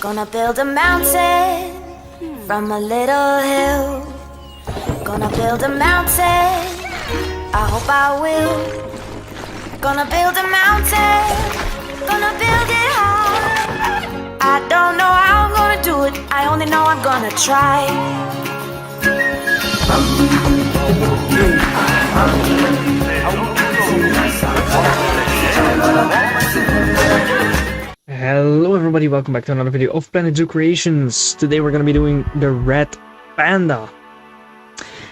Gonna build a mountain from a little hill. Gonna build a mountain, I hope I will. Gonna build a mountain, gonna build it high. I don't know how I'm gonna do it, I only know I'm gonna try. Hello everybody, welcome back to another video of Planet Zoo Creations. Today we're going to be doing the red panda.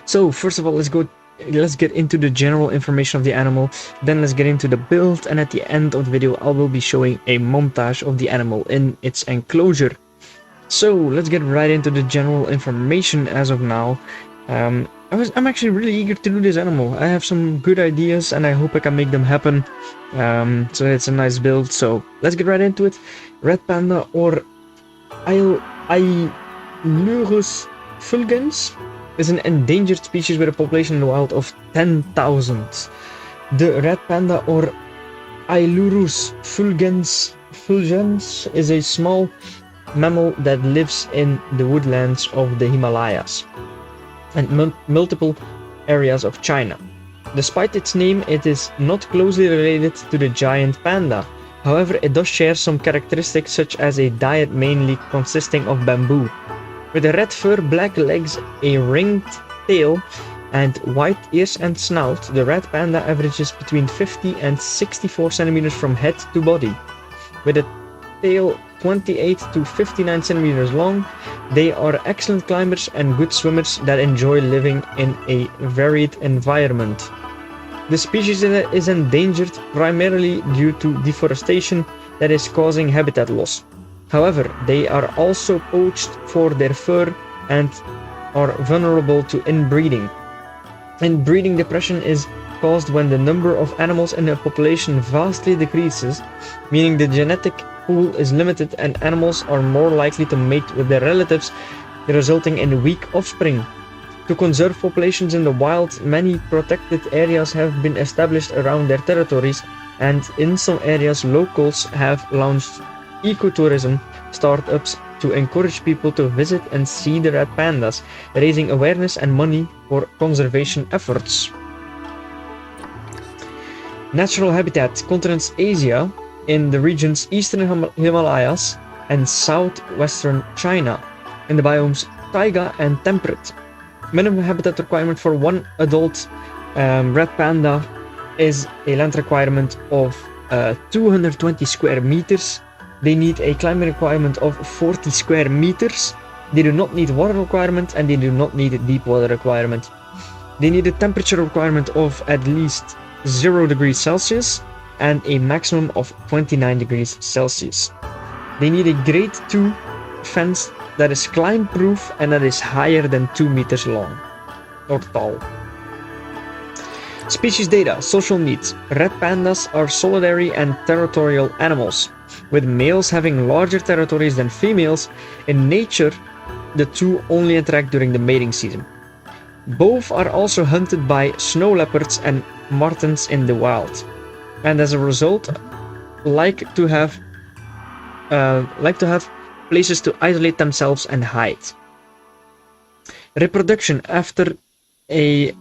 So first of all, let's get into the general information of the animal, then let's get into the build, and at the end of the video I will be showing a montage of the animal in its enclosure. So let's get right into the general information as of now. I'm actually really eager to do this animal. I have some good ideas and I hope I can make them happen. So it's a nice build, so let's get right into it. Red panda, or Ailurus fulgens, is an endangered species with a population in the wild of 10,000. The red panda, or Ailurus fulgens is a small mammal that lives in the woodlands of the Himalayas and multiple areas of China. Despite its name, it is not closely related to the giant panda. However, it does share some characteristics, such as a diet mainly consisting of bamboo. With a red fur, black legs, a ringed tail, and white ears and snout, the red panda averages between 50 and 64 centimeters from head to body. With a tail 28 to 59 centimeters long, they are excellent climbers and good swimmers that enjoy living in a varied environment. The species is endangered primarily due to deforestation that is causing habitat loss. However, they are also poached for their fur and are vulnerable to inbreeding. Inbreeding depression is caused when the number of animals in a population vastly decreases, meaning the genetic pool is limited and animals are more likely to mate with their relatives, resulting in weak offspring. To conserve populations in the wild, many protected areas have been established around their territories, and in some areas locals have launched ecotourism startups to encourage people to visit and see the red pandas, raising awareness and money for conservation efforts. Natural habitat: continents Asia, in the regions eastern Himalayas and southwestern China, in the biomes taiga and temperate. Minimum habitat requirement for one adult red panda is a land requirement of 220 square meters. They need a climate requirement of 40 square meters. They do not need water requirement, and they do not need a deep water requirement. They need a temperature requirement of at least 0 degrees Celsius and a maximum of 29 degrees Celsius. They need a grade 2 fence that is climb proof and that is higher than 2 meters long or tall. Species data: social needs. Red pandas are solitary and territorial animals, with males having larger territories than females. In nature, the two only interact during the mating season. Both are also hunted by snow leopards and martens in the wild, and as a result like to have places to isolate themselves and hide. Reproduction: after a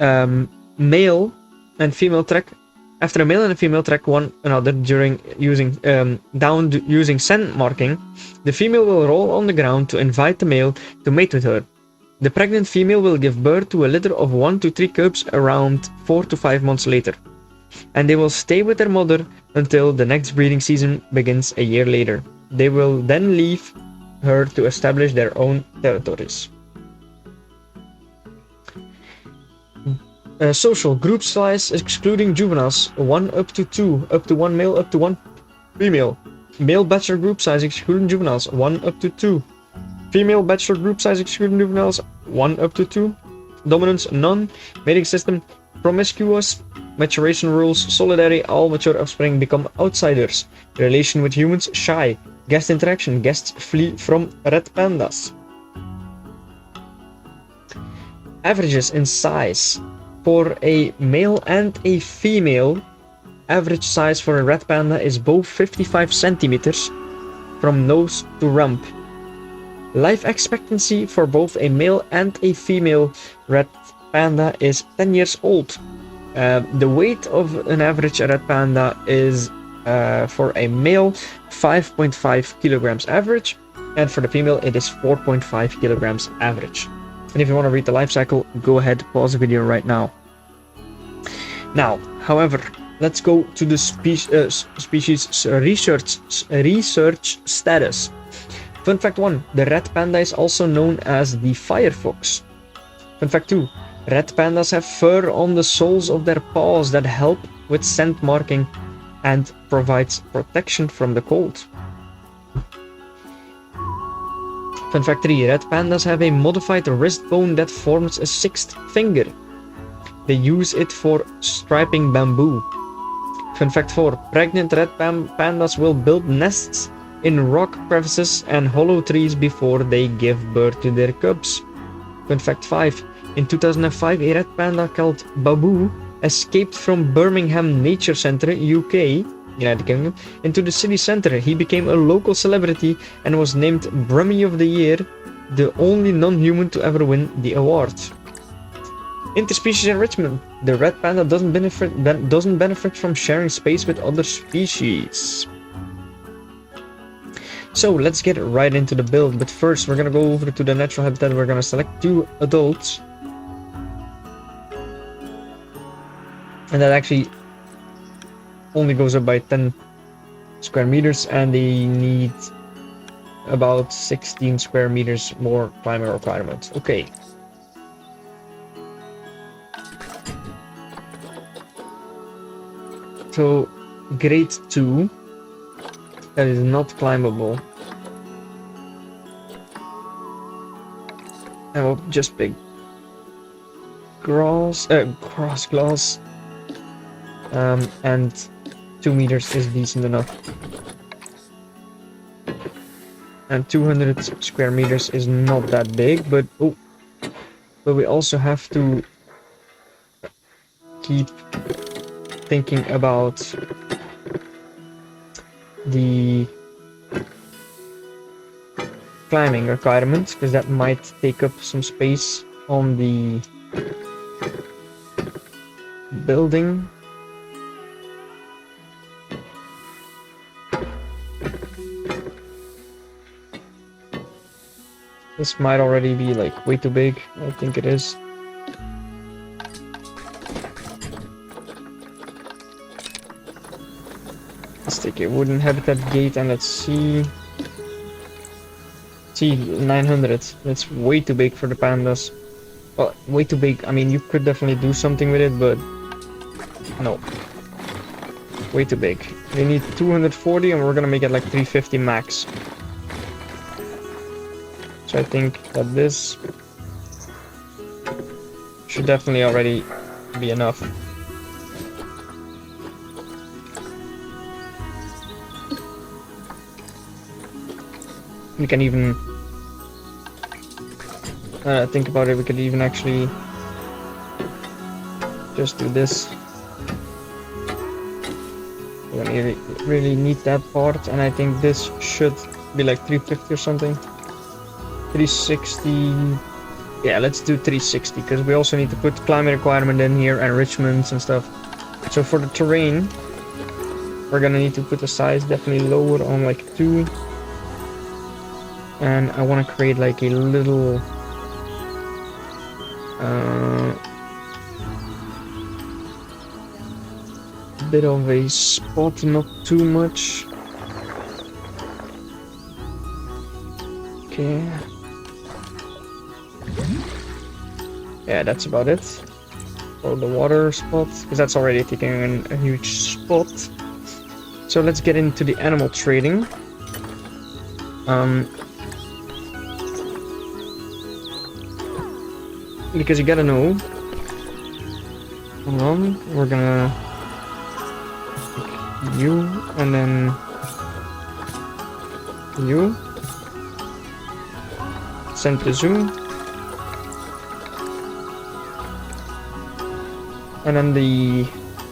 male and female track one another during using scent marking, the female will roll on the ground to invite the male to mate with her. The pregnant female will give birth to a litter of 1 to 3 cubs around 4 to 5 months later, and they will stay with their mother until the next breeding season begins a year later. They will then leave her to establish their own territories. Social: group size excluding juveniles 1 up to 2, up to 1 male, up to 1 female. Male bachelor group size excluding juveniles 1 up to 2. Female bachelor group size excluding juveniles 1 up to 2. Dominance: none. Mating system: promiscuous. Maturation rules: solitary, all mature offspring become outsiders. Relation with humans: shy. Guest interaction: guests flee from red pandas. Averages in size: for a male and a female, average size for a red panda is both 55 centimeters from nose to rump, Life expectancy for both a male and a female red panda is 10 years old. The weight of an average red panda is, for a male, 5.5 kilograms average, and for the female it is 4.5 kilograms average. And if you want to read the life cycle, go ahead, pause the video right now. Now, however, let's go to the species research status. Fun fact 1, the red panda is also known as the firefox. Fun fact 2, red pandas have fur on the soles of their paws that help with scent marking and provides protection from the cold. Fun fact 3, red pandas have a modified wrist bone that forms a 6th finger. They use it for striping bamboo. Fun fact 4, pregnant red pandas will build nests in rock crevices and hollow trees before they give birth to their cubs. Fun fact 5, in 2005 a red panda called Babu escaped from Birmingham Nature Centre, UK, United Kingdom, into the city centre. He became a local celebrity and was named Brummie of the Year, the only non-human to ever win the award. Interspecies enrichment. The red panda doesn't benefit from sharing space with other species. So let's get right into the build, but first we're gonna go over to the natural habitat. We're gonna select 2 adults. And that actually only goes up by 10 square meters, and they need about 16 square meters more climate requirements. Okay. So, grade 2, that is not climbable. And we'll just pick grass, and 2 meters is decent enough. And 200 square meters is not that big, but we also have to keep thinking about the climbing requirements, because that might take up some space on the building. This might already be like way too big. I think it is. Let's take a wooden habitat gate and let's see. 900. That's way too big for the pandas. Well, way too big. I mean, you could definitely do something with it, but no. Way too big. We need 240 and we're gonna make it like 350 max. So I think that this should definitely already be enough. We can even think about it. We could even actually just do this. We don't really need that part, and I think this should be like 350 or something. 360. Yeah, let's do 360 because we also need to put climate requirement in here, enrichments and stuff. So for the terrain, we're gonna need to put the size definitely lower on like 2. And I want to create like a little bit of a spot, not too much. Okay. Yeah, that's about it. For the water spot, because that's already taking a huge spot. So let's get into the animal trading. Because you gotta know. Hold on, we're gonna pick you and then you. Send to zoom. And then the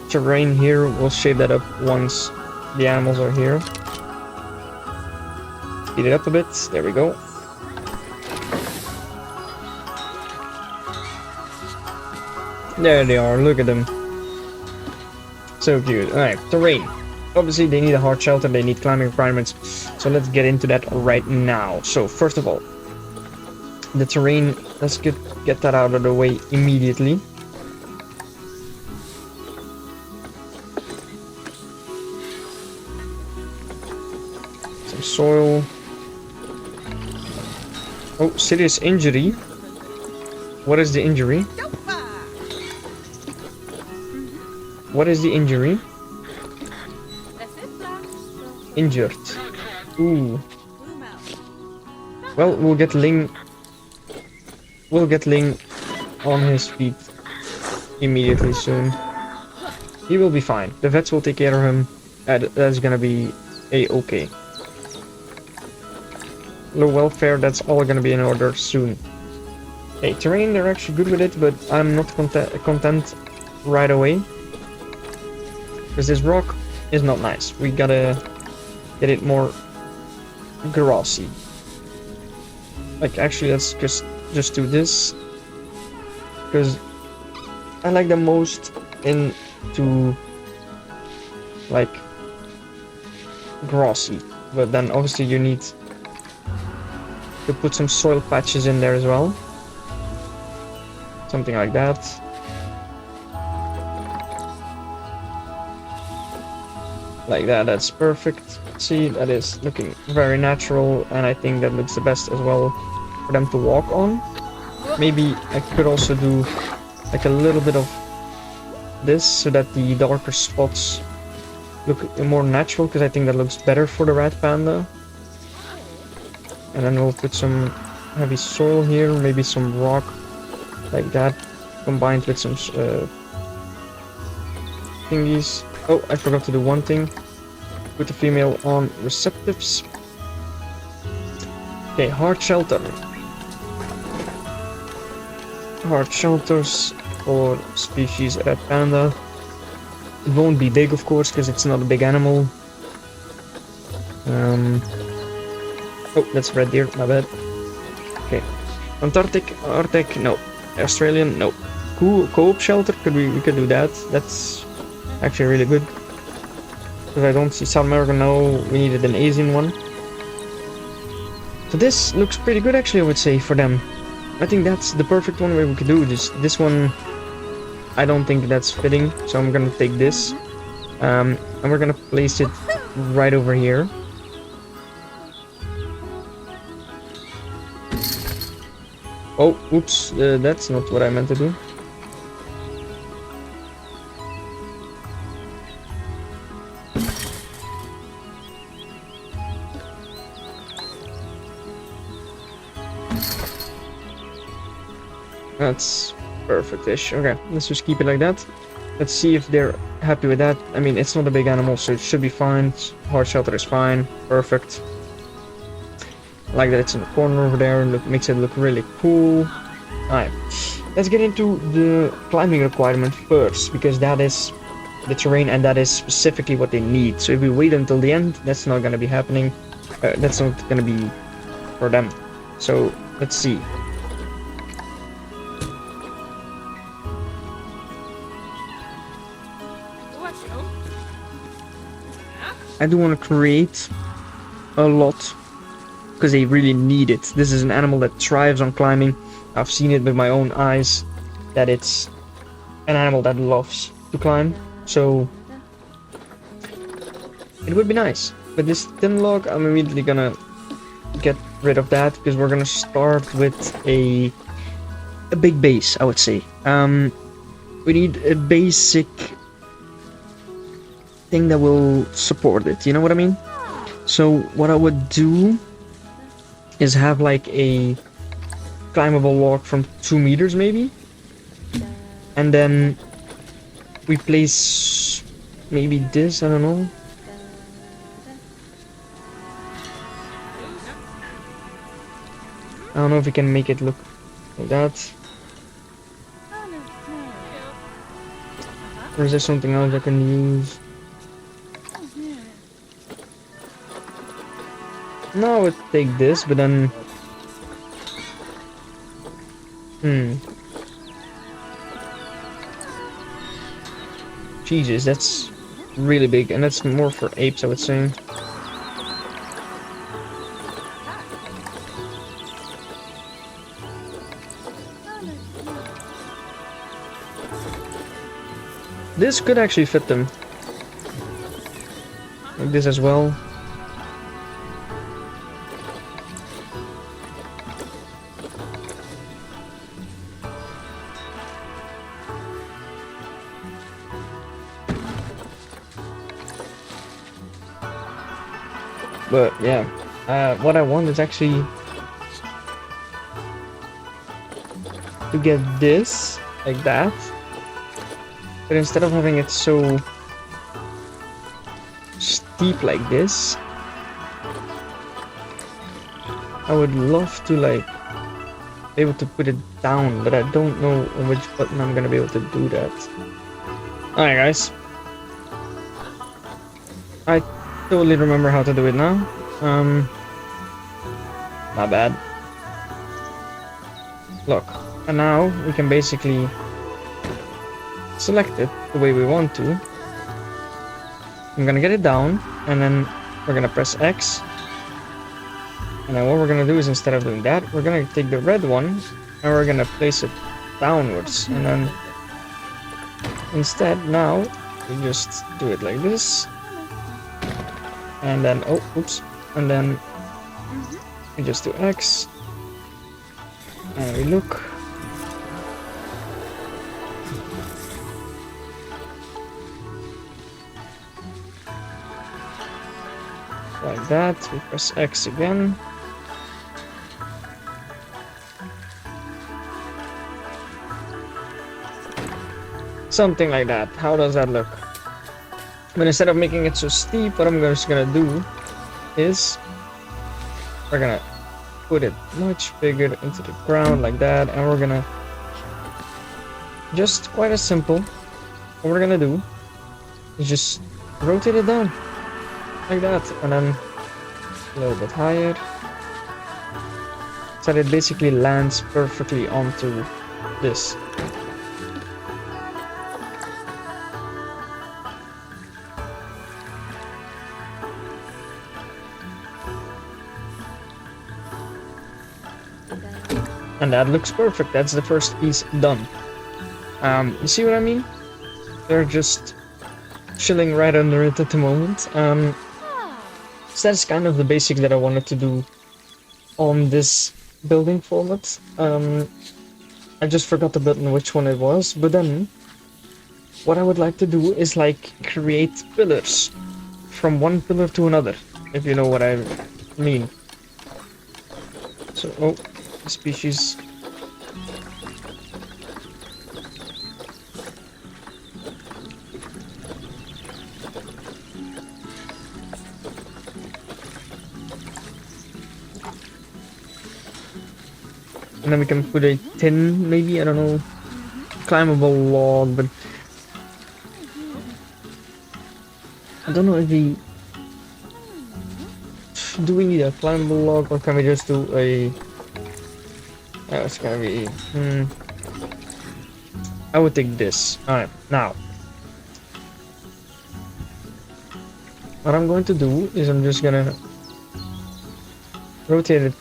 terrain here, we'll shape that up once the animals are here. Speed it up a bit, there we go. There they are, look at them. So cute. Alright, terrain. Obviously they need a hard shelter, they need climbing requirements. So let's get into that right now. So first of all, the terrain, let's get that out of the way immediately. Some soil. Oh, serious injury. What is the injury? What is the injury? Injured. Ooh. Well, we'll get Ling on his feet immediately soon. He will be fine. The vets will take care of him. That's gonna be a-okay. Low welfare, that's all gonna be in order soon. Hey, terrain, they're actually good with it, but I'm not content right away. Because this rock is not nice. We gotta get it more grassy. Like, actually, let's just do this. Because I like the most into like grassy. But then obviously you need to put some soil patches in there as well. Something like that. Like that, that's perfect. See, that is looking very natural, and I think that looks the best as well for them to walk on. Maybe I could also do like a little bit of this so that the darker spots look more natural, because I think that looks better for the red panda. And then we'll put some heavy soil here, maybe some rock like that, combined with some thingies. Oh, I forgot to do one thing. Put the female on receptives. Okay, hard shelter. Hard shelters for species red panda. It won't be big, of course, because it's not a big animal. Oh, that's red deer, my bad. Okay. Antarctic, Arctic, no. Australian, no. Co-op shelter, we could do that. That's actually really good. Because I don't see South America, no. We needed an Asian one. So this looks pretty good, actually, I would say, for them. I think that's the perfect one where we could do this one. I don't think that's fitting, so I'm gonna take this. And we're gonna place it right over here. Oh, oops, that's not what I meant to do. That's perfect-ish. Okay, let's just keep it like that. Let's see if they're happy with that. I mean, it's not a big animal, so it should be fine. Hard shelter is fine. Perfect. I like that it's in the corner over there. Look, makes it look really cool. Alright, let's get into the climbing requirement first, because that is the terrain and that is specifically what they need. So if we wait until the end, that's not gonna be happening. That's not gonna be for them. So let's see. I do want to create a lot, because they really need it. This is an animal that thrives on climbing. I've seen it with my own eyes, that it's an animal that loves to climb. So it would be nice. But this thin log, I'm immediately gonna get rid of that, because we're gonna start with a big base, I would say. We need a basic thing that will support it, you know what I mean? So what I would do is have like a climbable log from 2 meters maybe, and then we place maybe this, I don't know. I don't know if we can make it look like that. Or is there something else I can use? No, I would take this, but then... Jesus, that's really big, and that's more for apes, I would say. This could actually fit them. Like this as well. But yeah, what I want is actually to get this like that. But instead of having it so steep like this, I would love to like be able to put it down, but I don't know on which button I'm gonna be able to do that. Alright guys, I totally remember how to do it now. My bad. Look, and now we can basically select it the way we want to. I'm gonna get it down, and then we're gonna press X. And then what we're gonna do is, instead of doing that, we're gonna take the red one and we're gonna place it downwards. And then instead, now we just do it like this. And then, oh, oops. And then we just do X. And we look. Like that, we press X again. Something like that. How does that look? But instead of making it so steep, what I'm just gonna do is we're gonna put it much bigger into the ground like that, and we're gonna just quite as simple. What we're gonna do is just rotate it down. Like that, and then a little bit higher, so that it basically lands perfectly onto this. And that looks perfect. That's the first piece done. You see what I mean? They're just chilling right under it at the moment. So that's kind of the basics that I wanted to do on this building format. I just forgot the button which one it was, but then what I would like to do is like create pillars from one pillar to another, if you know what I mean. So, oh, species. And then we can put a tin, maybe, I don't know, climbable log, but I don't know if we... Do we need a climbable log, or can we just do a... Oh, it's gonna be... I would take this. Alright, now. What I'm going to do is I'm just gonna rotate it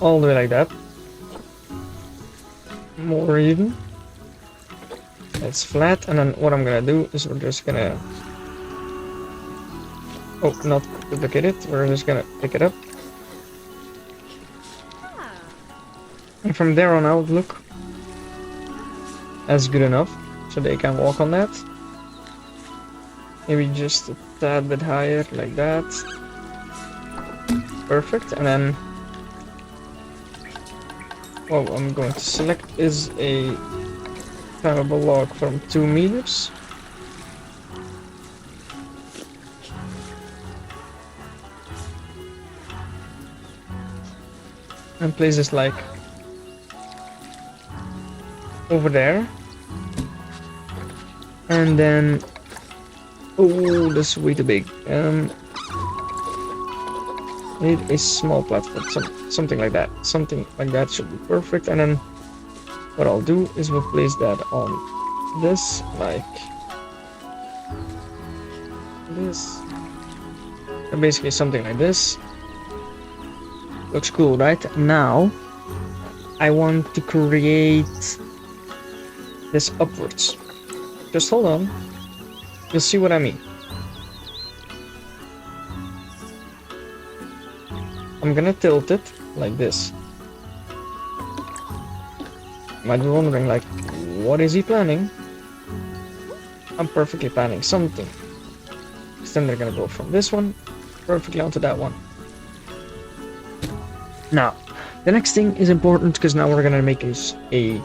all the way like that. More even. It's flat, and then what I'm gonna do is we're just gonna... Oh, not duplicate it, we're just gonna pick it up. And from there on out, look. That's good enough, so they can walk on that. Maybe just a tad bit higher, like that. Perfect, and then what I'm going to select is a climbable log from 2 meters. And place this like over there. And then, oh, that's way too big. Need a small platform, something like that. Something like that should be perfect. And then what I'll do is we'll place that on this, like this. And basically something like this. Looks cool, right? Now, I want to create this upwards. Just hold on. You'll see what I mean. I'm gonna tilt it like this. You might be wondering, like, what is he planning? I'm perfectly planning something. Because then they're gonna go from this one perfectly onto that one. Now, the next thing is important because now we're gonna make a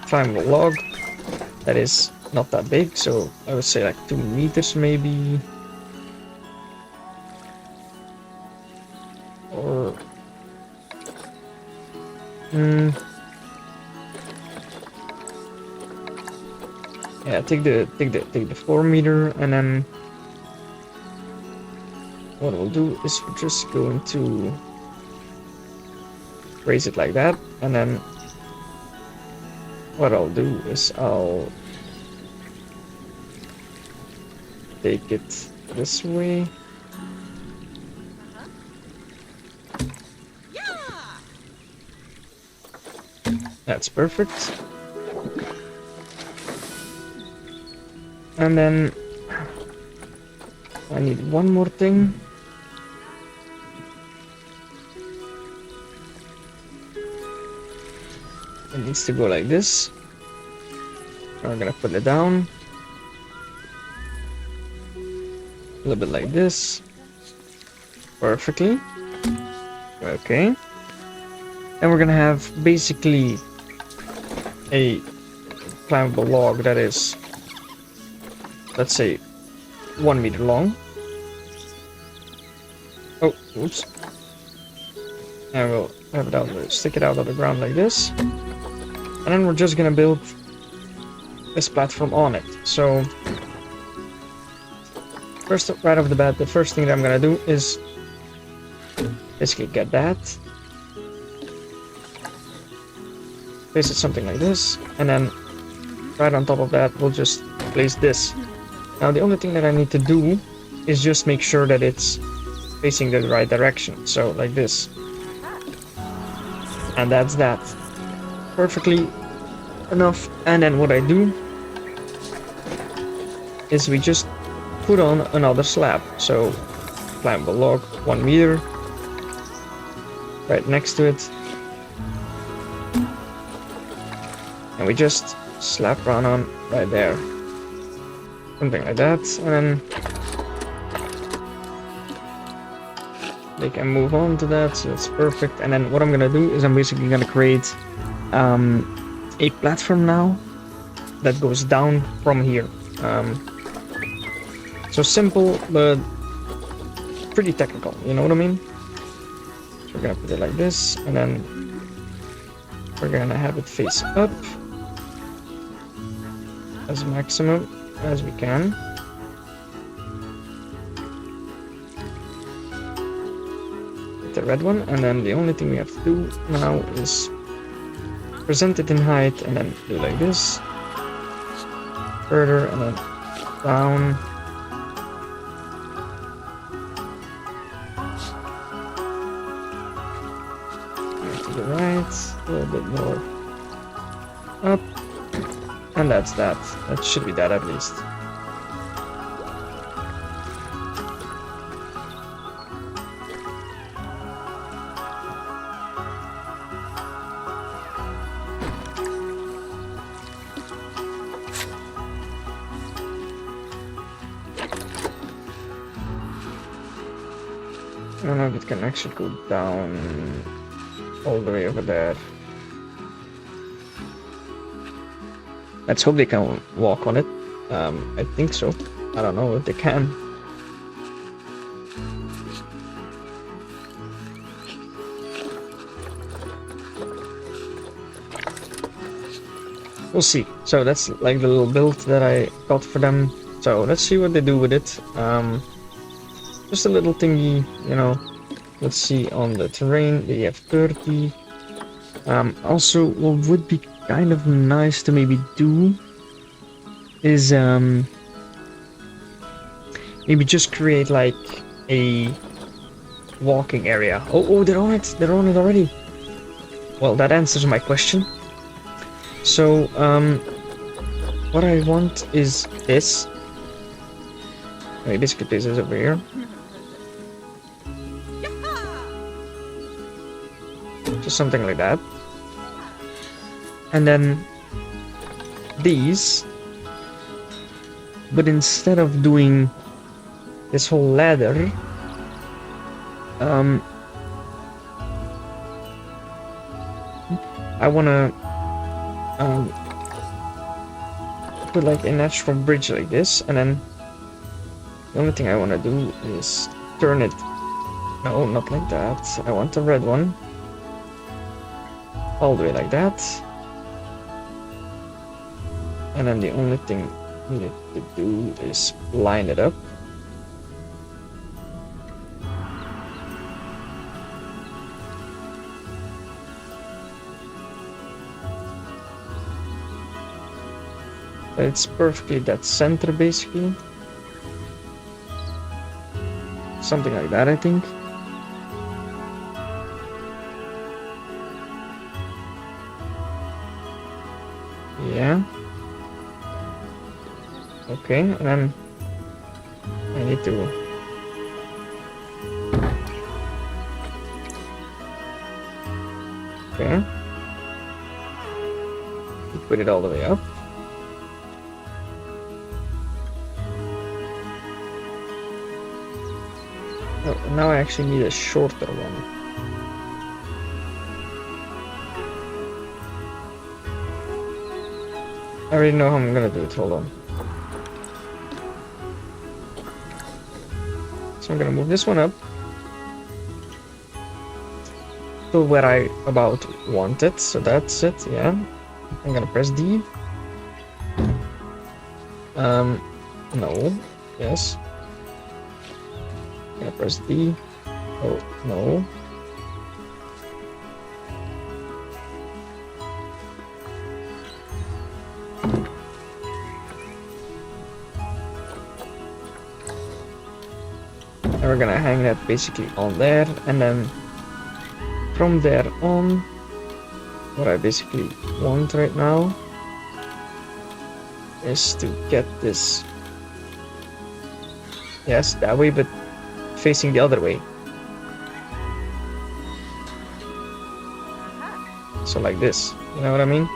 climbable log that is not that big, so I would say like 2 meters maybe. Or yeah, take the 4 meter, and then what we'll do is we're just going to raise it like that, and then what I'll do is I'll take it this way. That's perfect. And then I need one more thing. It needs to go like this. I'm gonna put it down. A little bit like this. Perfectly. Okay. And we're gonna have basically a climbable log that is, let's say, 1 meter long. Oh, oops. And we'll have it out there, stick it out of the ground like this. And then we're just gonna build this platform on it. So, first, right off the bat, the first thing that I'm gonna do is basically get that. Place it something like this, and then right on top of that, we'll just place this. Now, the only thing that I need to do is just make sure that it's facing the right direction. So, like this. And that's that. Perfectly enough. And then what I do is we just put on another slab. So, climbable log, 1 meter, right next to it. And we just slap run on right there. Something like that. And then they can move on to that, so that's perfect. And then what I'm gonna do is I'm basically gonna create a platform now that goes down from here. So simple, but pretty technical, you know what I mean? So we're gonna put it like this, and then we're gonna have it face up as maximum as we can. The red one, and then the only thing we have to do now is present it in height, and then do like this, further, and then down. And to the right, a little bit more up, and that's that. That should be that at least. I don't know if it can actually go down all the way over there. Let's hope they can walk on it. I think so. I don't know if they can. We'll see. So that's like the little build that I got for them. So let's see what they do with it. Just a little thingy, you know. Let's see on the terrain. They have 30. Also, what would be kind of nice to maybe do is Maybe just create like a walking area. Oh, they're on it. They're on it already. Well, that answers my question. So, what I want is this. Okay, basically this is over here. Just something like that. And then these. But instead of doing this whole ladder, I wanna put like a natural bridge like this, and then the only thing I wanna do is turn it. No, not like that. I want a red one. All the way like that. And then the only thing we need to do is line it up. It's perfectly that center, basically. Something like that, I think. Yeah. Okay, and then I need to okay. Put it all the way up. Oh, now I actually need a shorter one. I already know how I'm gonna do it, hold on. So I'm gonna move this one up to where I about want it, so that's it, yeah. I'm gonna press D. No, yes. I'm gonna press D. Oh, no. And we're gonna hang that basically on there, and then from there on, what I basically want right now is to get this, yes, that way, but facing the other way. So like this, you know what I mean?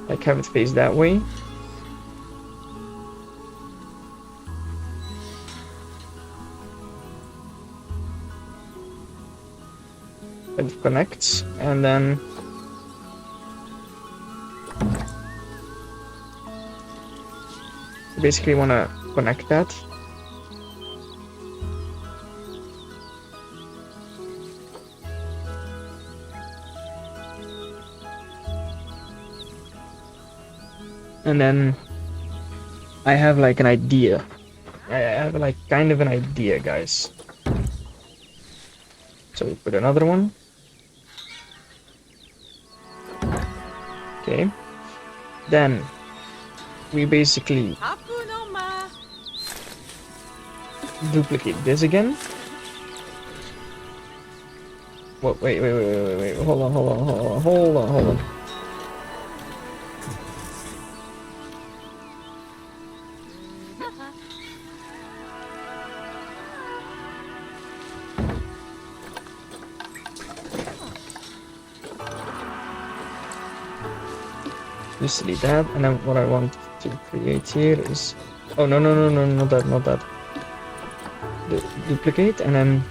Like have it face that way. It connects, and then you basically want to connect that. And then I have like an idea. I have like kind of an idea, guys. So we put another one. Okay. Then we basically duplicate this again. Whoa, wait. Hold on. Just delete that, and then what I want to create here is, oh no, not that. Duplicate, and then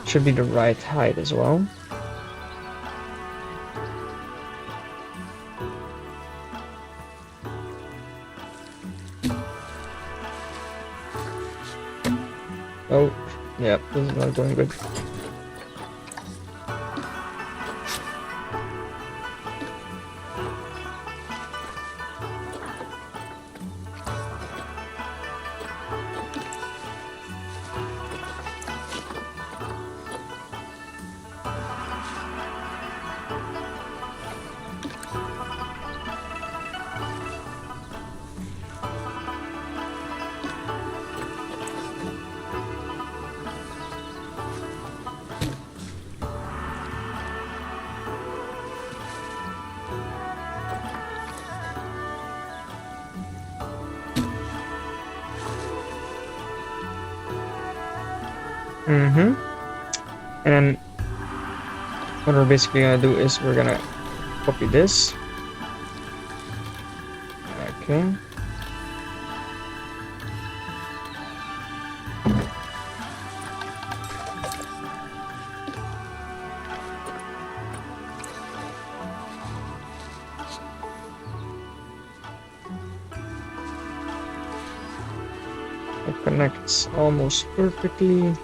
should be the right height as well. Oh, yeah, this is not going good. Mm-hmm. And then what we're basically gonna do is we're gonna copy this. Okay. It connects almost perfectly.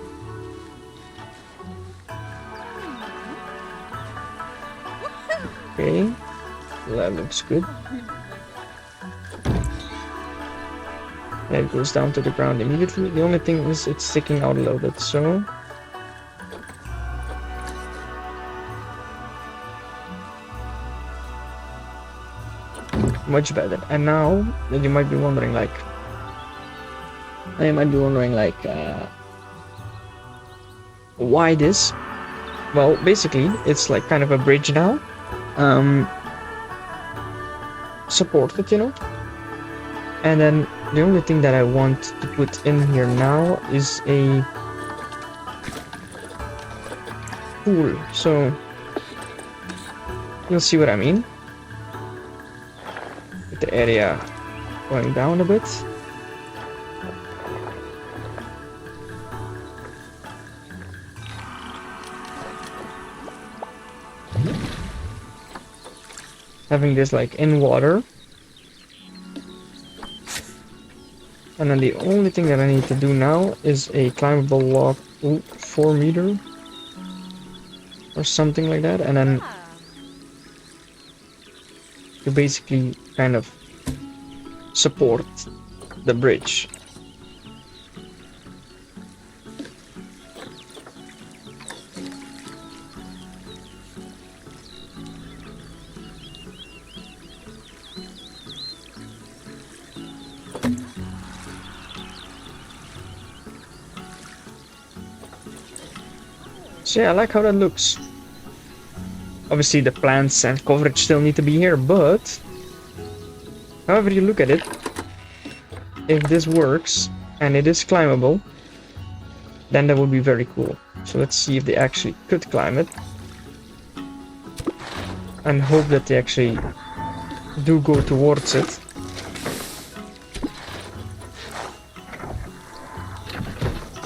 Okay, that looks good. That goes down to the ground immediately. The only thing is it's sticking out a little bit, so much better. And now you might be wondering like why this? Well, basically it's like kind of a bridge now, supported, you know. And then the only thing that I want to put in here now is a pool. So you'll see what I mean. With the area going down a bit. Having this like in water. And then the only thing that I need to do now is a climbable log, 4 meter or something like that, and then to basically kind of support the bridge. So yeah, I like how that looks. Obviously the plants and coverage still need to be here, but however you look at it, if this works and it is climbable, then that would be very cool. So let's see if they actually could climb it, and hope that they actually do go towards it.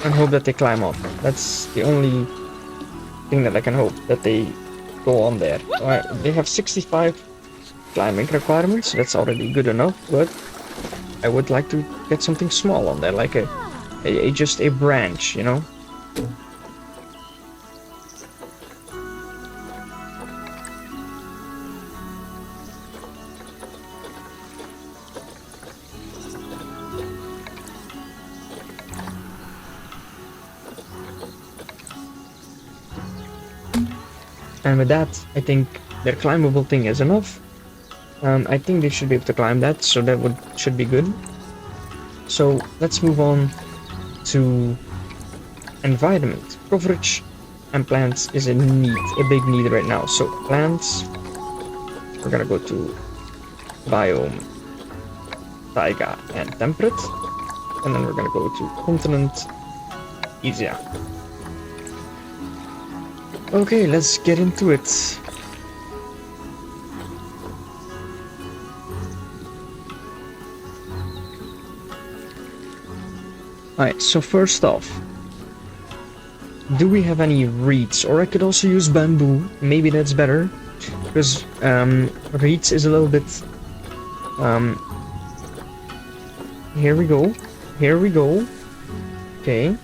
And hope that they climb up. That's the only thing that I can hope, that they go on there. Alright, they have 65 climbing requirements, so that's already good enough, but I would like to get something small on there, like just a branch, you know? And with that, I think their climbable thing is enough. I think they should be able to climb that, so that should be good. So let's move on to environment. Coverage and plants is a big need right now. So plants, we're gonna go to biome, taiga and temperate, and then we're gonna go to continent, Asia. Okay, let's get into it. Alright, so first off, do we have any reeds? Or I could also use bamboo, maybe that's better, because reeds is a little bit, here we go, okay.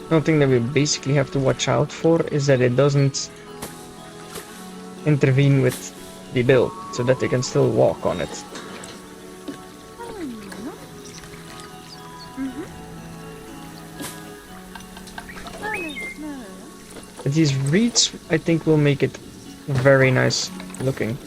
One thing that we basically have to watch out for is that it doesn't intervene with the build, so that they can still walk on it. But these reeds, I think, will make it very nice looking.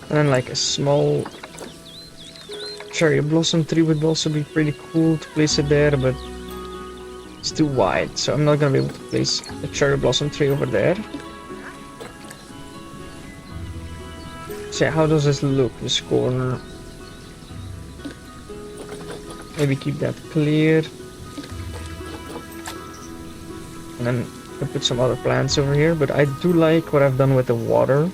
And then like a small cherry blossom tree would also be pretty cool to place it there, but it's too wide, so I'm not gonna be able to place a cherry blossom tree over there. So yeah, how does this look, this corner? Maybe keep that clear. And then I put some other plants over here, but I do like what I've done with the water.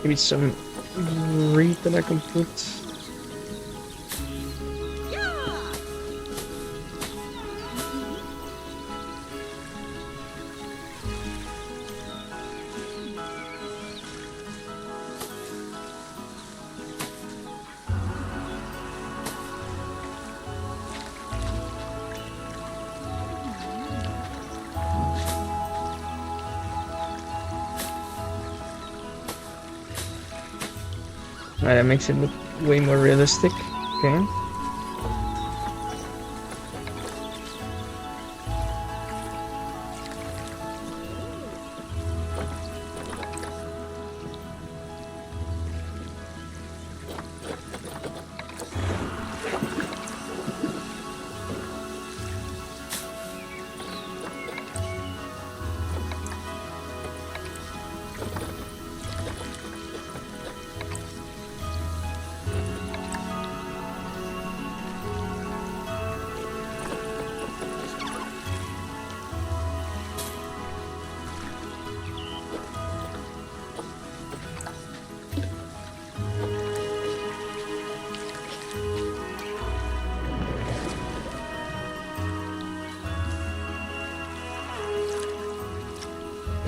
Maybe some reed that I can put. That makes it look way more realistic. Okay.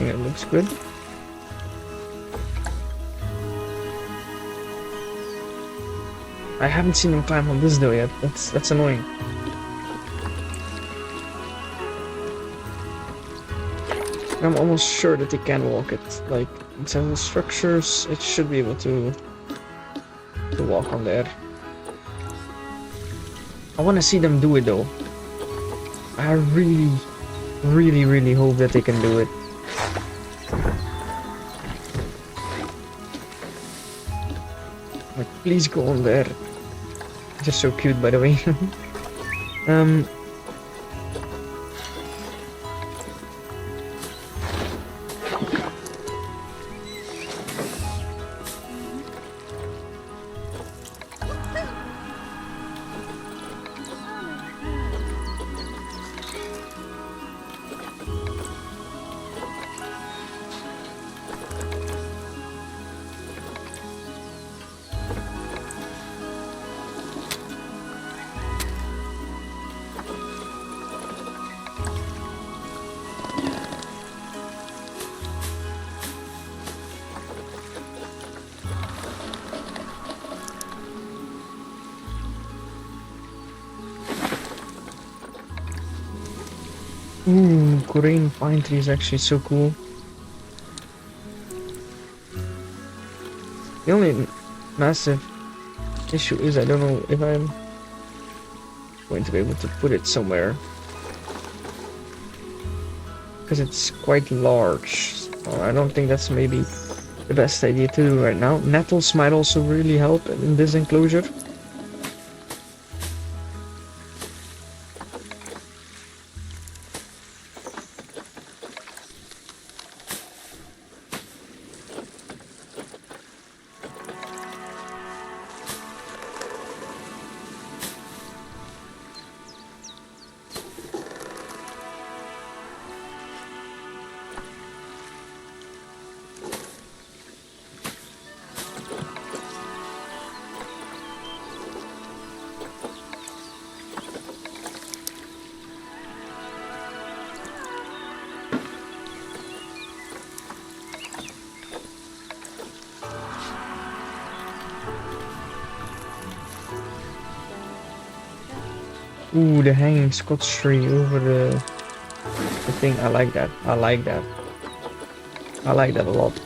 think it looks good. I haven't seen them climb on this though yet. That's annoying. I'm almost sure that they can walk it. Like, in terms of structures, it should be able to walk on there. I want to see them do it though. I really hope that they can do it. Like, please go on there. Just so cute, by the way. Ooh, Korean pine tree is actually so cool. The only massive issue is I don't know if I'm going to be able to put it somewhere. Because it's quite large. So I don't think that's maybe the best idea to do right now. Nettles might also really help in this enclosure. Ooh, the hanging Scotch tree over the thing. I like that. I like that. I like that a lot.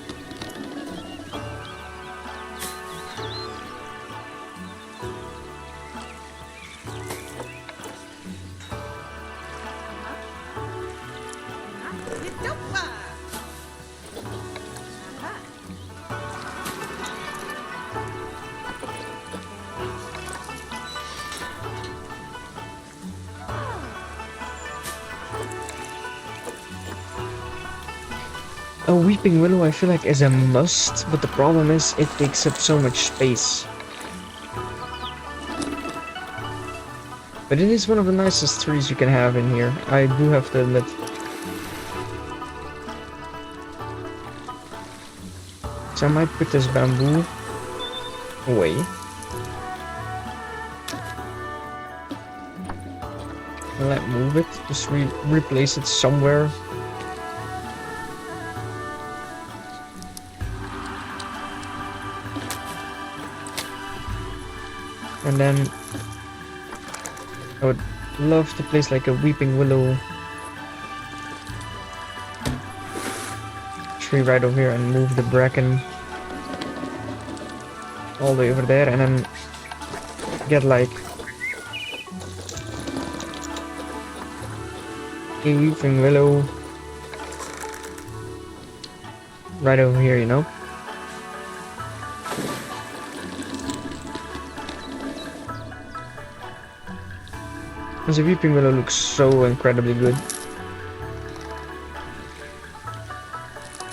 A weeping willow I feel like is a must, but the problem is it takes up so much space. But it is one of the nicest trees you can have in here, I do have to admit. So I might put this bamboo away. And let move it, just replace it somewhere. And then I would love to place like a weeping willow tree right over here and move the bracken all the way over there, and then get like a weeping willow right over here, you know? Because the weeping willow looks so incredibly good.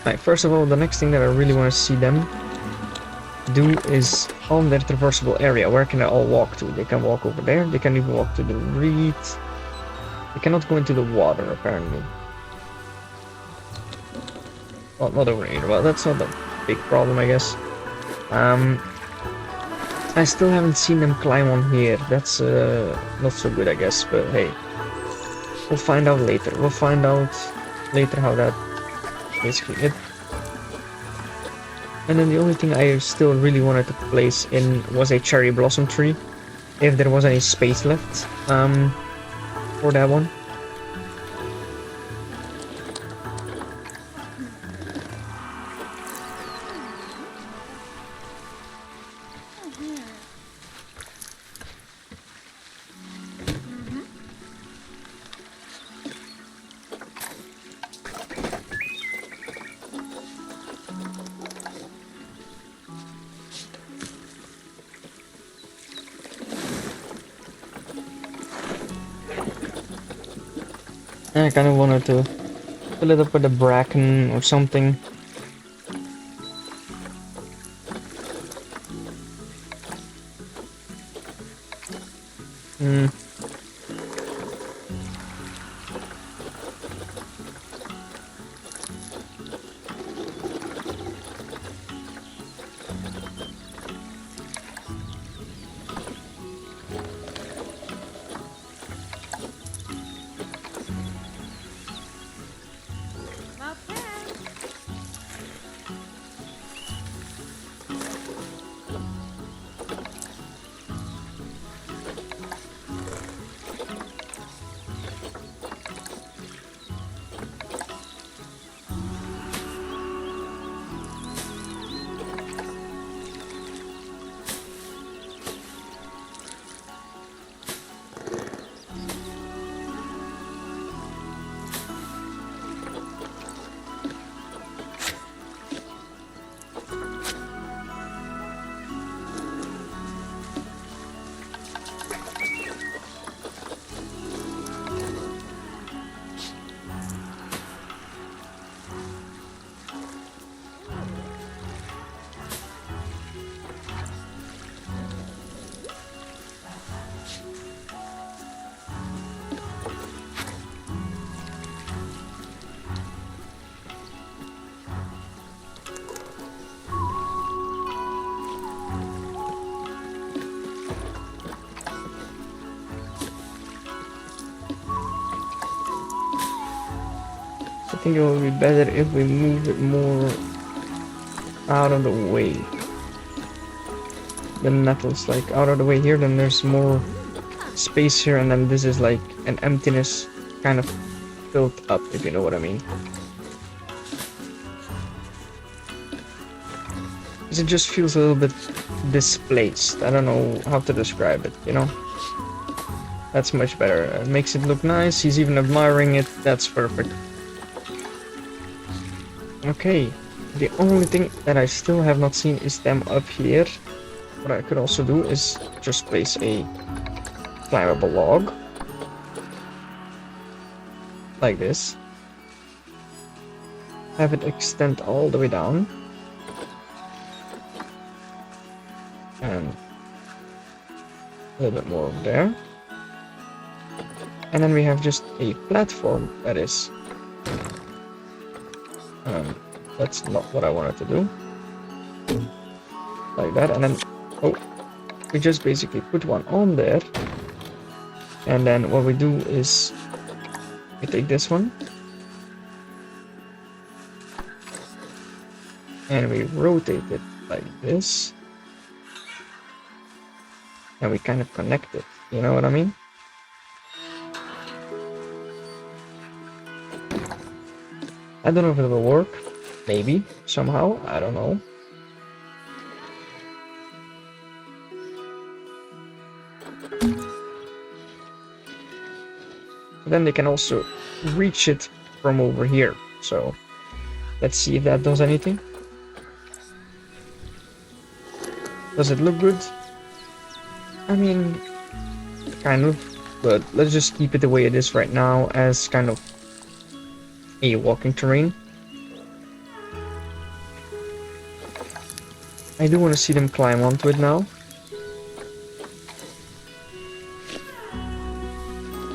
Right, first of all, the next thing that I really want to see them do is on their traversable area. Where can they all walk to? They can walk over there, they can even walk to the reed. They cannot go into the water, apparently. Well, not over here. Well, that's not a big problem, I guess. I still haven't seen them climb on here. That's not so good, I guess, but hey. We'll find out later. We'll find out later how that basically it. And then the only thing I still really wanted to place in was a cherry blossom tree, if there was any space left for that one. I kind of wanted to fill it up with a bracken or something. I think it would be better if we move it more out of the way. The nettles like out of the way here, then there's more space here, and then this is like an emptiness kind of filled up, if you know what I mean. It just feels a little bit displaced. I don't know how to describe it, you know? That's much better. It makes it look nice. He's even admiring it. That's perfect. Okay, the only thing that I still have not seen is them up here. What I could also do is just place a climbable log. Like this. Have it extend all the way down. And a little bit more over there. And then we have just a platform that is... that's not what I wanted to do. Like that, and then... oh, we just basically put one on there. And then what we do is... we take this one. And we rotate it like this. And we kind of connect it, you know what I mean? I don't know if it will work. Maybe, somehow, I don't know. Then they can also reach it from over here. So, let's see if that does anything. Does it look good? I mean, kind of, but let's just keep it the way it is right now as kind of a walking terrain. I do want to see them climb onto it now.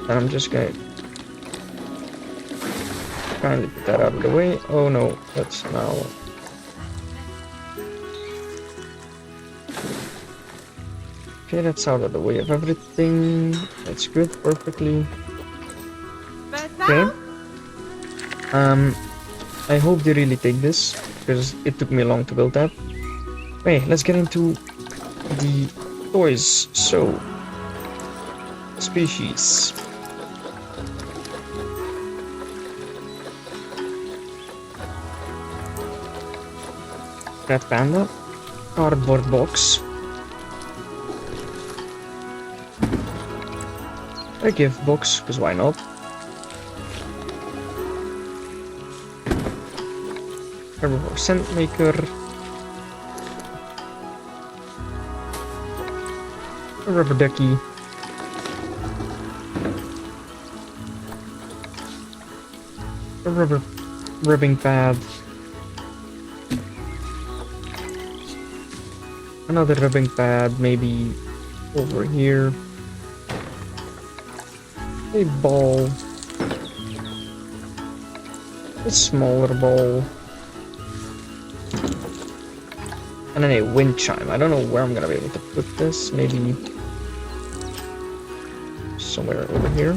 And I'm just gonna kindly put that out of the way. Oh no, that's now... okay, that's out of the way of everything. That's good, perfectly. Okay. I hope they really take this, because it took me long to build that. Okay, let's get into the toys. So, species. Red panda, cardboard box, a gift box, because why not? Herbivore scent maker, a rubber ducky, a rubber rubbing pad, another rubbing pad, maybe over here, a ball, a smaller ball, and then a wind chime. I don't know where I'm gonna be able to put this, maybe somewhere over here.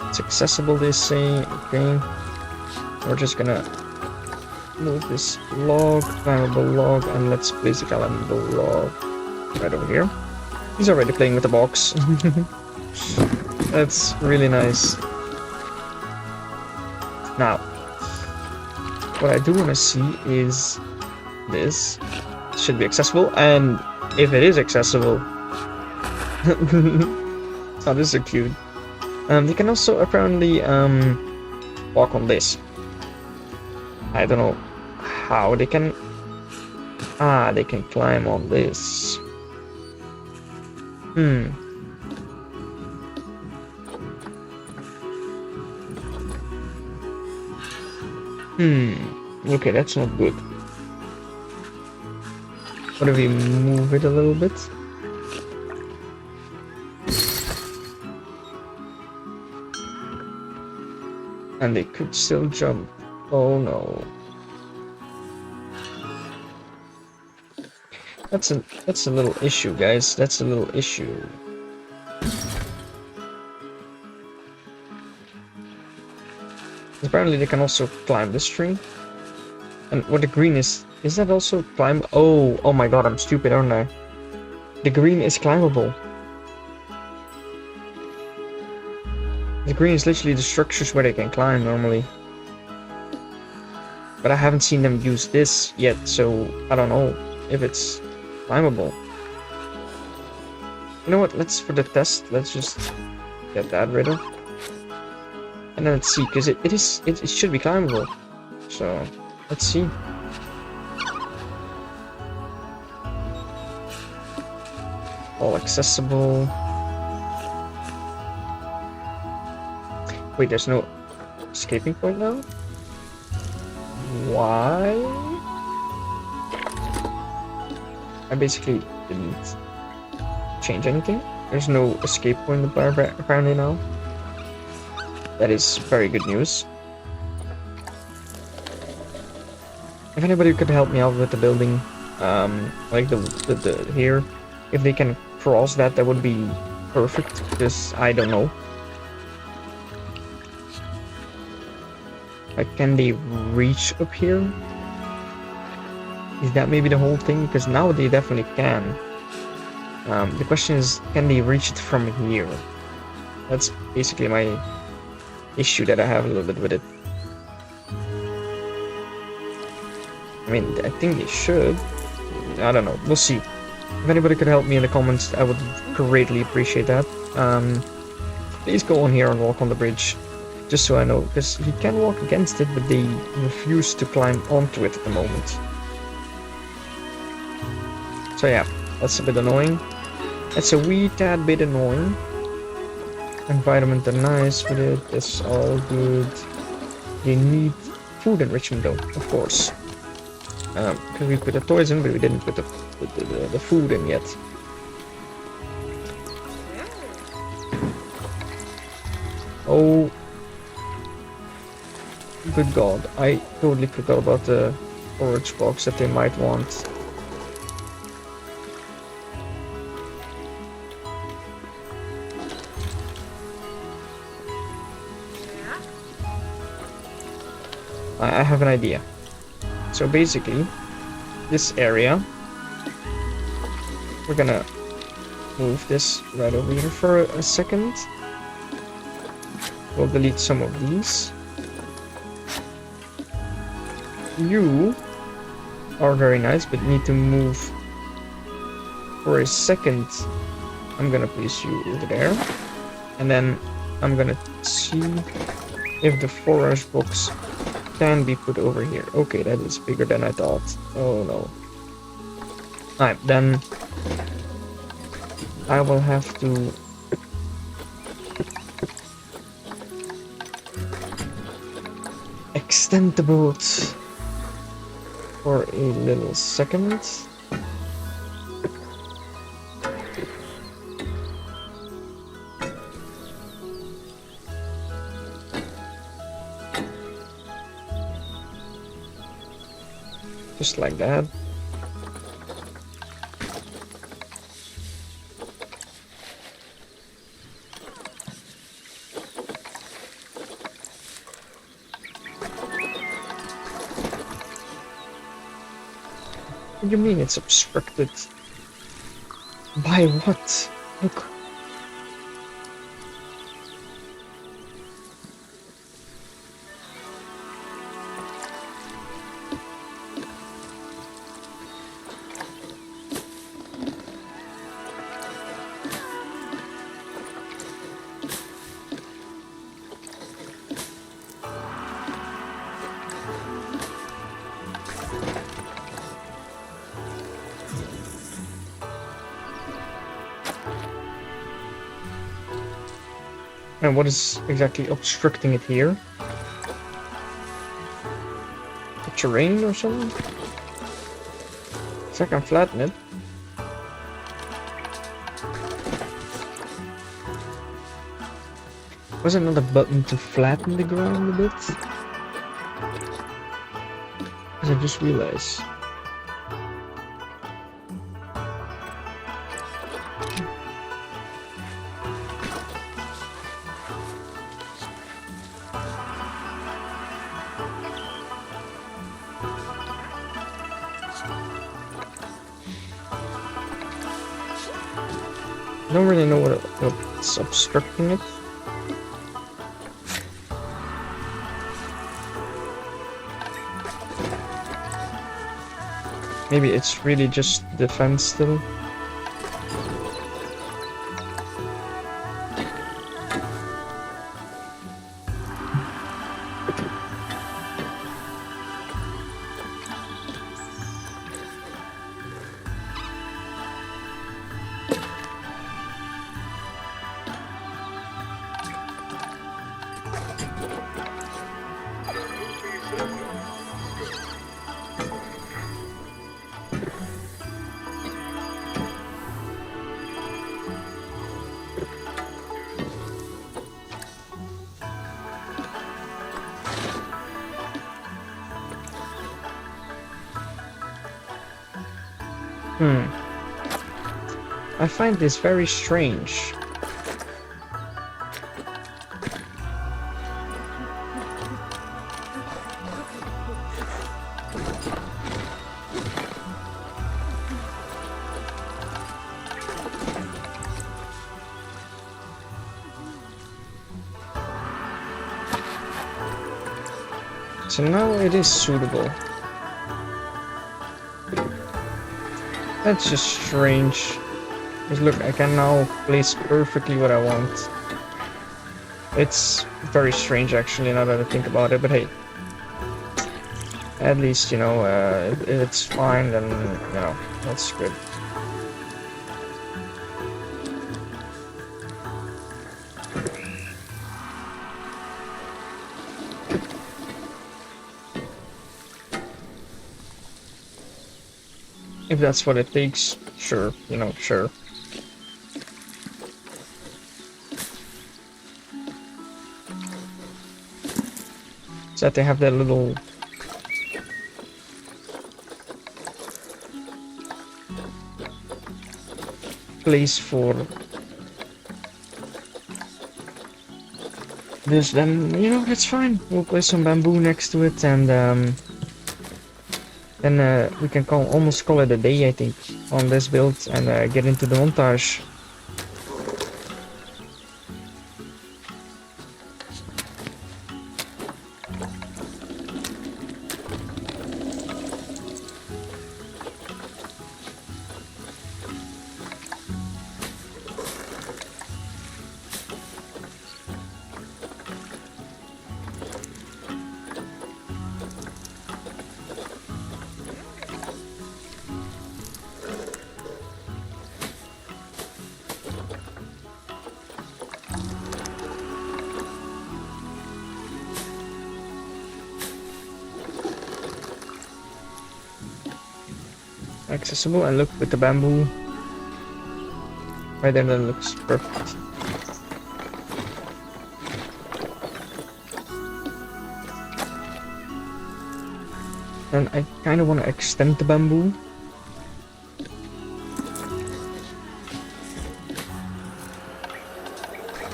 It's accessible, they say. Okay, we're just gonna move this log, climbable log, and let's place a climbable log right over here. He's already playing with the box. That's really nice. Now, what I do want to see is this. It should be accessible, and if it is accessible, oh, this is so cute. They can also apparently walk on this. I don't know how they can. Ah, they can climb on this. Okay, that's not good. What if we move it a little bit? And they could still jump. Oh no. That's a little issue, guys. That's a little issue. Apparently they can also climb this tree. And what the green is that also climb? Oh my god, I'm stupid, aren't I? The green is climbable. The green is literally the structures where they can climb normally. But I haven't seen them use this yet, so I don't know if it's climbable. You know what, let's, for the test, let's just get that rid of. And then let's see, because it should be climbable. So, let's see. All accessible. Wait, there's no escaping point now? Why? I basically didn't change anything. There's no escape point apparently now. That is very good news. If anybody could help me out with the building, like the here, if they can cross that, that would be perfect, because I don't know. Like, can they reach up here? Is that maybe the whole thing? Because now they definitely can. The question is, can they reach it from here? That's basically my issue that I have a little bit with it. I mean, I think they should. I don't know. We'll see. If anybody could help me in the comments, I would greatly appreciate that. Please go on here and walk on the bridge. Just so I know, because he can walk against it, but they refuse to climb onto it at the moment. So yeah, that's a bit annoying. That's a wee tad bit annoying. Environment are nice with it, that's all good. They need food enrichment though, of course. Because we put the toys in, but we didn't put the food in yet. Oh, good god, I totally forgot about the forage box that they might want. I have an idea. So basically, this area, we're gonna move this right over here for a second. We'll delete some of these. You are very nice, but need to move for a second. I'm gonna place you over there, and then I'm gonna see if the forage box can be put over here. Okay, that is bigger than I thought. Oh no. Alright, then I will have to extend the boat for a little second. Just like that. What do you mean it's obstructed? By what? Look. And what is exactly obstructing it here? The terrain or something? So I can flatten it. Was there not a button to flatten the ground a bit? As I just realized. I don't really know what's obstructing it. Maybe it's really just the fence still. I find this very strange. So now it is suitable. That's just strange. Because look, I can now place perfectly what I want. It's very strange actually, now that I think about it, but hey. At least, you know, if it's fine, then, you know, that's good. If that's what it takes, sure, you know, sure. So that they have that little place for this, then you know that's fine. We'll place some bamboo next to it, and then we can almost call it a day, I think, on this build, and get into the montage. Accessible, and look with the bamboo right there, that looks perfect. And I kind of want to extend the bamboo.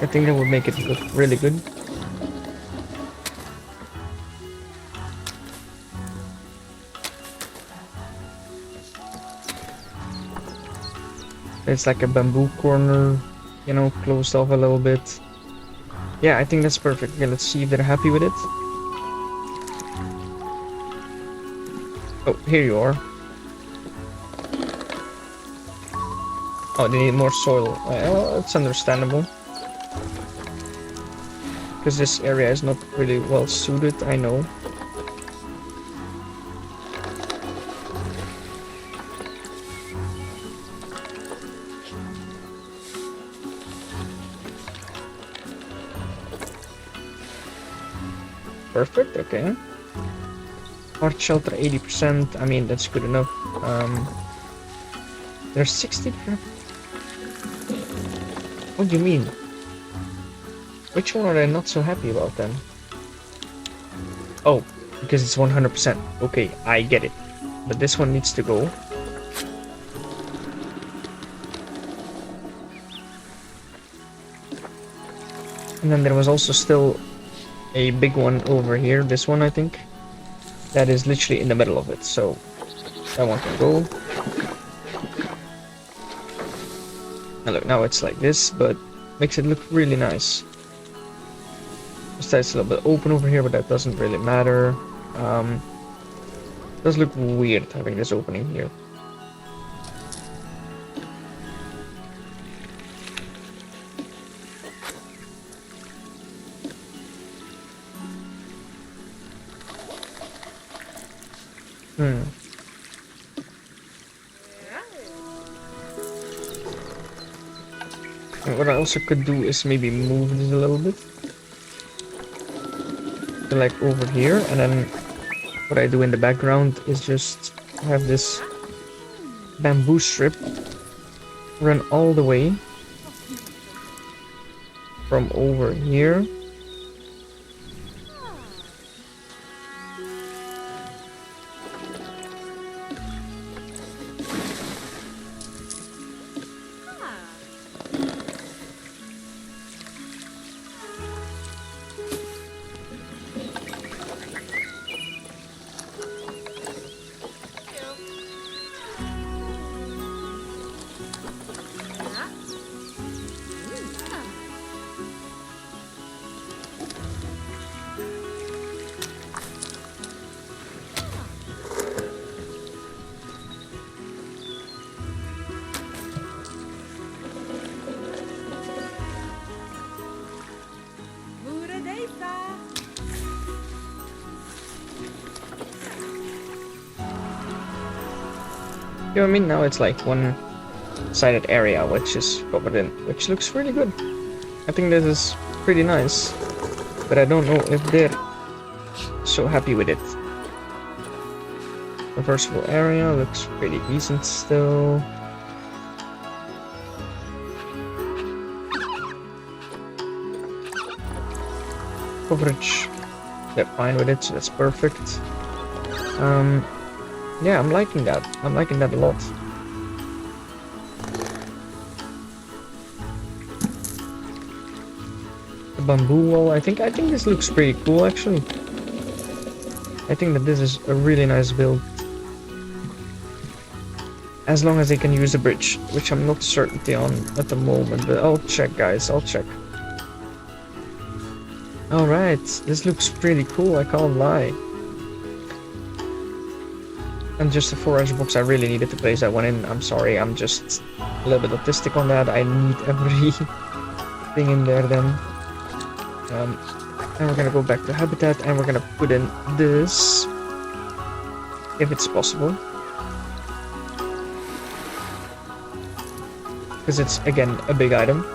I think that would make it look really good. It's like a bamboo corner, you know, closed off a little bit. Yeah, I think that's perfect. Okay, let's see if they're happy with it. Oh, here you are. Oh, they need more soil. Well, it's understandable. Because this area is not really well suited, I know. Perfect, okay. Hard shelter 80%, I mean that's good enough. There's 60. What do you mean? Which one are they not so happy about then? Oh, because it's 100%. Okay, I get it. But this one needs to go. And then there was also still a big one over here, this one I think, that is literally in the middle of it, so that one can go. And look, now it's like this, but makes it look really nice. Just that it's a little bit open over here, but that doesn't really matter. It does look weird having this opening here. And what I also could do is maybe move this a little bit. So like over here, and then what I do in the background is just have this bamboo strip run all the way from over here You know what I mean? Now it's like one-sided area which is covered in, which looks really good. I think this is pretty nice, but I don't know if they're so happy with it. The versatile area looks pretty decent still. Coverage, they're fine with it, so that's perfect. Yeah, I'm liking that. I'm liking that a lot. The bamboo wall. I think this looks pretty cool actually. I think that this is a really nice build. As long as they can use the bridge, which I'm not certainty on at the moment, but I'll check, guys, I'll check. Alright, this looks pretty cool, I can't lie. And just the forage box, I really needed to place that one in. I'm sorry, I'm just a little bit autistic on that. I need everything in there then. And we're gonna go back to habitat and we're gonna put in this, if it's possible. Because it's, again, a big item.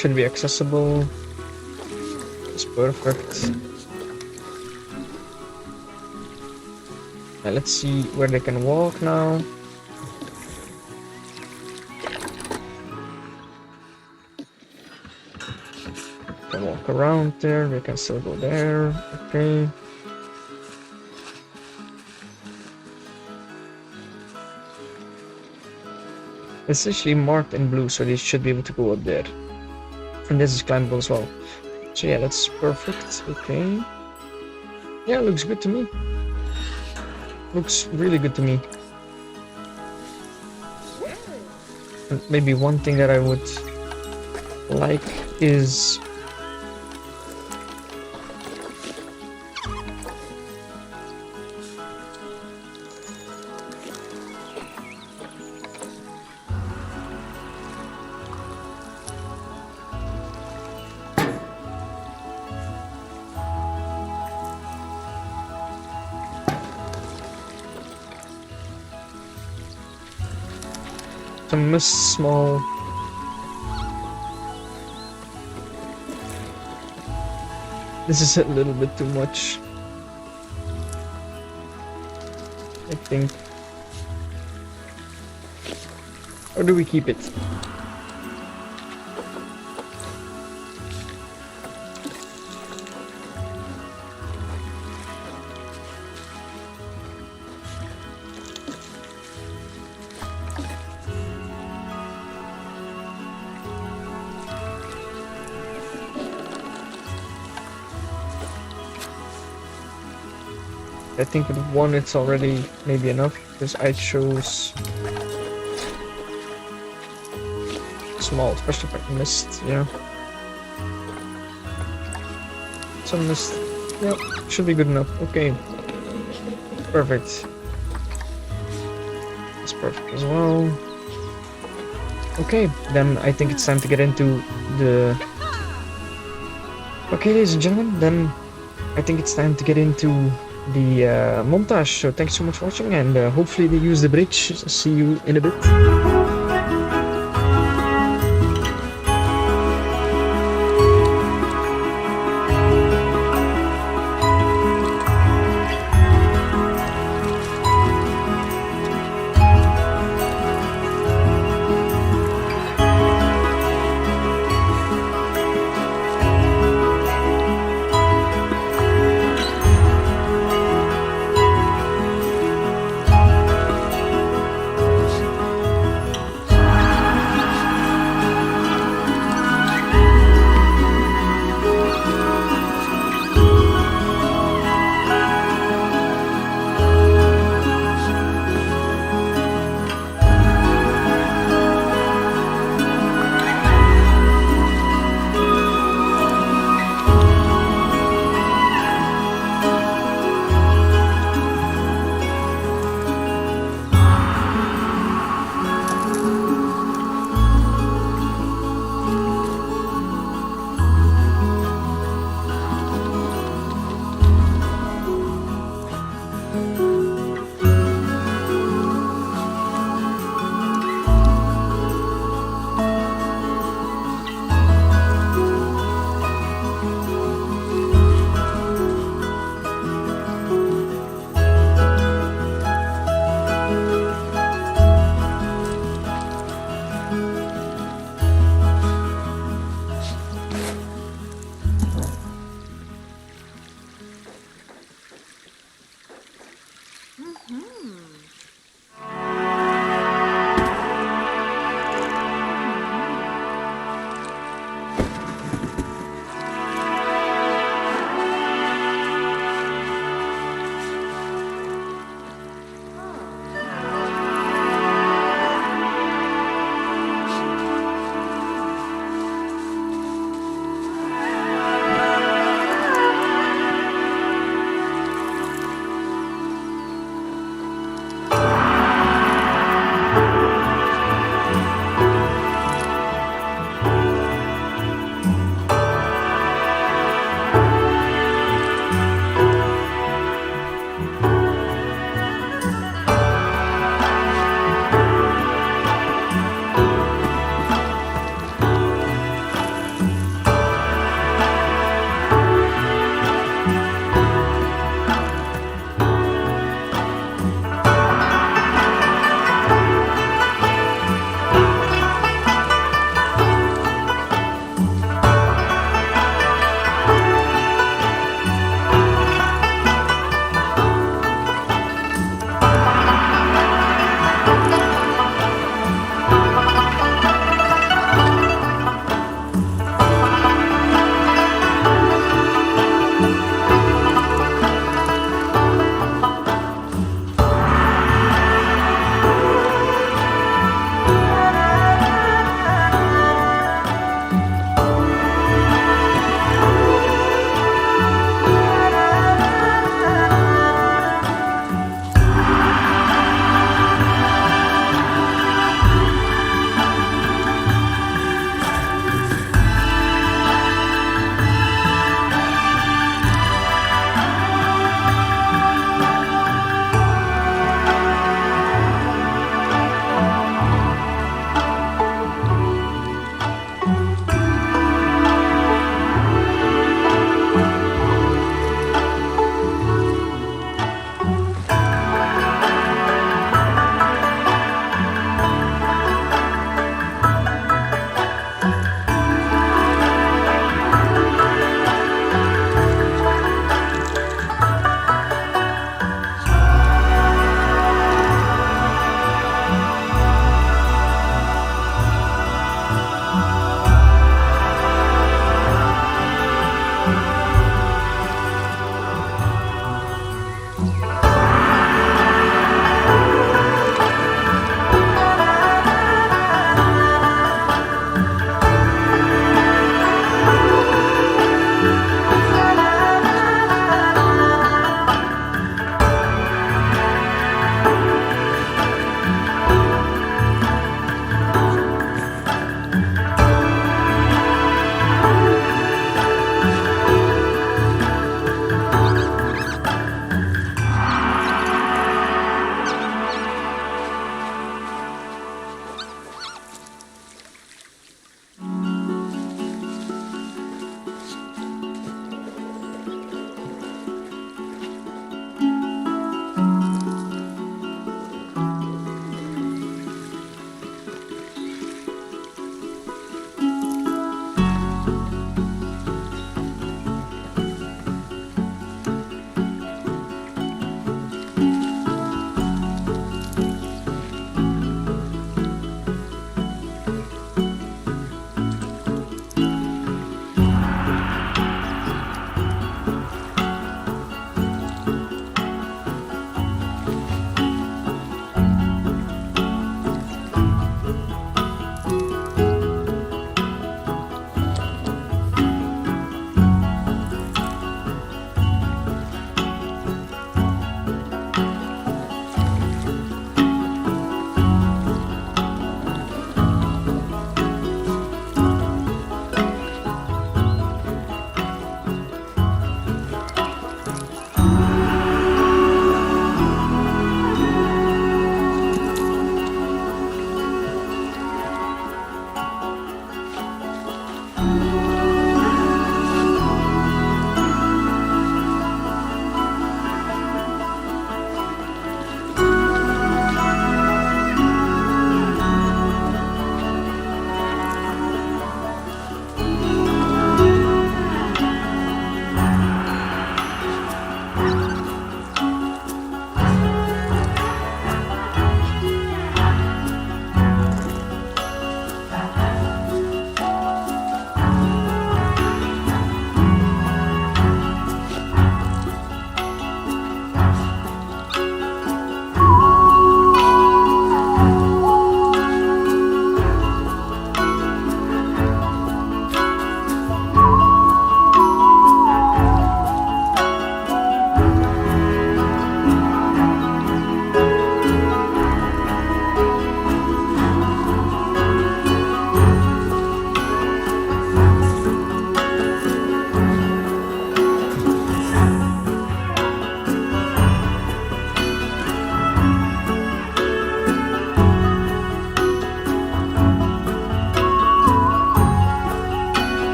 Should be accessible. It's perfect. Now let's see where they can walk now. Can walk around there, they can still go there. Okay. It's actually marked in blue, so they should be able to go up there. And this is climbable as well. So yeah, that's perfect. Okay. Yeah, looks good to me. Looks really good to me. And maybe one thing that I would like is some small this is a little bit too much, I think. Or do we keep it? I think with one it's already maybe enough, because I chose small, especially if I missed, yeah. Some missed, yep, should be good enough. Okay, perfect. That's perfect as well. Okay, then I think it's time to get into the... Okay, ladies and gentlemen, then I think it's time to get into the montage. So thanks so much for watching, and hopefully they use the bridge. See you in a bit.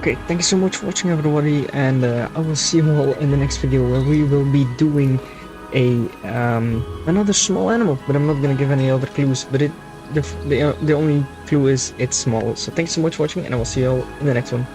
Okay, thank you so much for watching everybody, and I will see you all in the next video where we will be doing a another small animal, but I'm not gonna give any other clues, but the only clue is it's small. So thanks so much for watching, and I will see you all in the next one.